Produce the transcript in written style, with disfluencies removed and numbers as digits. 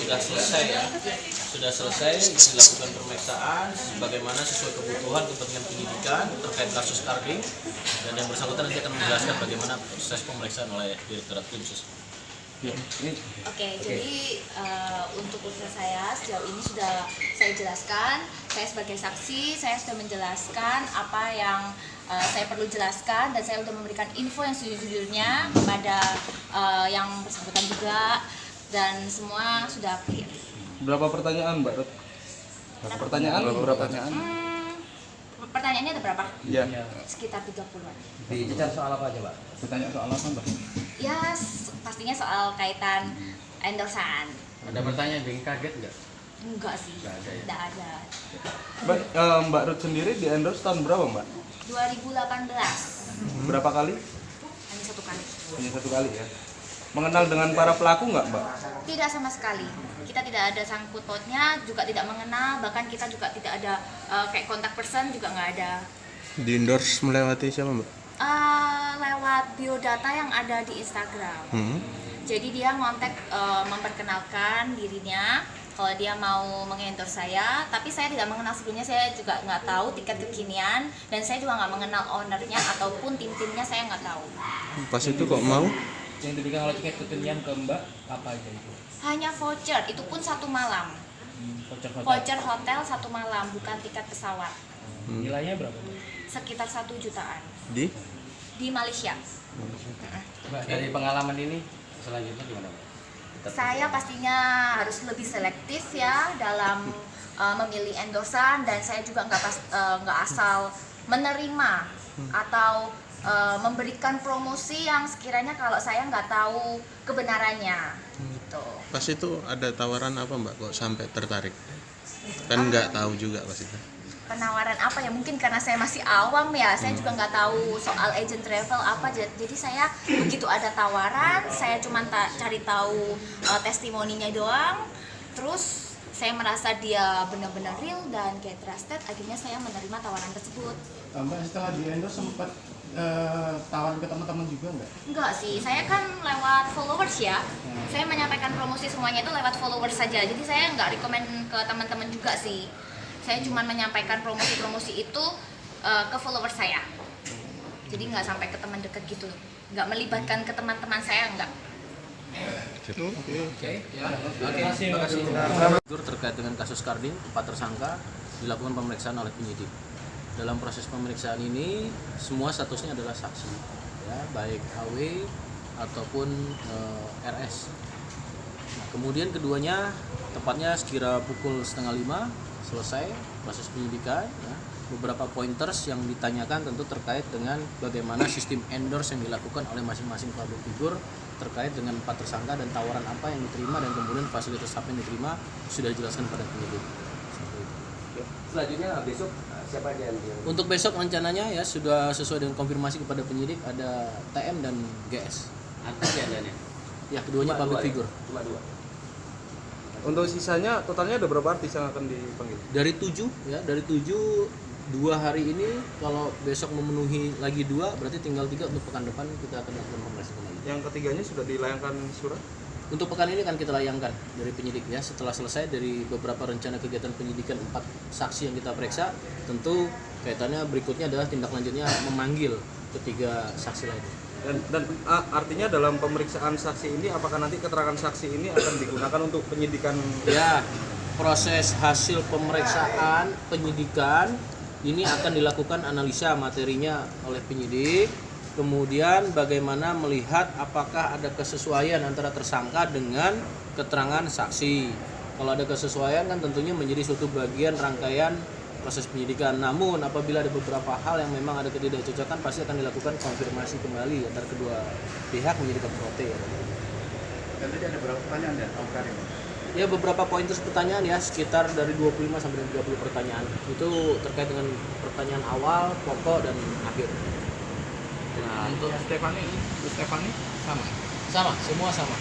sudah selesai ya, sudah selesai dilakukan pemeriksaan sebagaimana sesuai kebutuhan kepentingan penyidikan terkait kasus Karding, dan yang bersangkutan nanti akan menjelaskan bagaimana proses pemeriksaan oleh Direktorat Krimsus. Oke, jadi untuk urusan saya sejauh ini sudah saya jelaskan. Saya sebagai saksi, saya sudah menjelaskan apa yang saya perlu jelaskan, dan saya sudah memberikan info yang sejujurnya kepada yang bersangkutan juga, dan semua sudah clear. Berapa pertanyaan, Mbak Ruth? Berapa pertanyaan? Pertanyaannya ada berapa? Iya. Sekitar 30-an. Dicecar soal apa aja, Pak? Bertanya soal apa, Mbak? Ya, pastinya soal kaitan endorsan. Ada pertanyaan bikin kaget nggak? Enggak sih, Nggak ada ya? tidak ada. Mbak Ruth sendiri di endorse tahun berapa, Mbak? 2018, Berapa kali? hanya 1 kali. Hanya 1 kali ya. Mengenal dengan para pelaku nggak, Mbak? Tidak sama sekali. Kita tidak ada sangkut pautnya, juga tidak mengenal, bahkan kita juga tidak ada kayak kontak person juga nggak ada. Di endorse melewati siapa, Mbak? Lewat biodata yang ada di Instagram. Jadi dia ngontek memperkenalkan dirinya kalau dia mau mengendorse saya, tapi saya tidak mengenal sebelumnya, saya juga nggak tahu tiket kekinian, dan saya juga nggak mengenal ownernya ataupun tim-timnya, saya nggak tahu. Pas itu kok mau? Yang diberikan oleh tiket kekinian ke Mbak apa aja itu? Hanya voucher, itu pun 1 malam. Voucher hotel. Voucher hotel 1 malam, bukan tiket pesawat. Nilainya berapa? Sekitar 1 jutaan Di Malaysia. Mbak, dari pengalaman ini selanjutnya gimana, Mbak? Saya pastinya harus lebih selektif ya dalam memilih endorsan, dan saya juga nggak asal menerima atau memberikan promosi yang sekiranya kalau saya nggak tahu kebenarannya gitu. pas itu ada tawaran apa, Mbak, kok sampai tertarik? Kan nggak tahu juga pas itu. Penawaran apa ya, mungkin karena saya masih awam ya, saya juga nggak tahu soal agent travel apa, jadi saya begitu ada tawaran, saya cuma cari tahu testimoninya doang, terus saya merasa dia benar-benar real dan kayak trusted, akhirnya saya menerima tawaran tersebut. Mbak, setelah di endorse sempat tawaran ke teman-teman juga nggak? Enggak sih, saya kan lewat followers ya. Saya menyampaikan promosi semuanya itu lewat followers saja. Jadi saya nggak rekomen ke teman-teman juga sih. Saya cuma menyampaikan promosi-promosi itu ke followers saya. Jadi nggak sampai ke teman dekat gitu. Nggak melibatkan ke teman-teman saya, nggak. Terima kasih. Terkait dengan kasus Karding, 4 tersangka dilakukan pemeriksaan oleh penyidik. Dalam proses pemeriksaan ini semua statusnya adalah saksi, ya, baik HW ataupun RS. Nah, kemudian keduanya tepatnya sekira pukul 4:30 selesai proses penyidikan. Ya. Beberapa pointers yang ditanyakan tentu terkait dengan bagaimana sistem endorse yang dilakukan oleh masing-masing public figure terkait dengan 4 tersangka dan tawaran apa yang diterima, dan kemudian fasilitas apa yang diterima sudah dijelaskan pada penyidik. Selanjutnya besok siapa aja yang Untuk besok rencananya ya sudah sesuai dengan konfirmasi kepada penyidik, ada TM dan GS. artis ya Anda? Ya, keduanya public figure. Cuma 2. Untuk sisanya totalnya ada berapa artis yang akan dipanggil? Dari 7 ya, dari 7 2 hari ini, kalau besok memenuhi lagi 2 berarti tinggal 3 untuk pekan depan kita akan lakukan pemeriksaan kembali. Yang ketiganya sudah dilayangkan surat? Untuk pekan ini kan kita layangkan dari penyidik ya, setelah selesai dari beberapa rencana kegiatan penyidikan 4 saksi yang kita periksa, tentu kaitannya berikutnya adalah tindak lanjutnya memanggil ketiga saksi lainnya. Dan artinya dalam pemeriksaan saksi ini, apakah nanti keterangan saksi ini akan digunakan untuk penyidikan? Ya, proses hasil pemeriksaan penyidikan ini akan dilakukan analisa materinya oleh penyidik, kemudian bagaimana melihat apakah ada kesesuaian antara tersangka dengan keterangan saksi. Kalau ada kesesuaian kan tentunya menjadi suatu bagian rangkaian proses penyidikan. Namun apabila ada beberapa hal yang memang ada ketidakcocokan, pasti akan dilakukan konfirmasi kembali antara kedua pihak menjadi komprote. Dan tadi ada berapa pertanyaan ya, Om Karim? Ya, beberapa pointers pertanyaan ya, sekitar dari 25 sampai 30 pertanyaan. Itu terkait dengan pertanyaan awal, pokok, dan akhir. Nah, Untuk Stefani sama? sama, semua sama.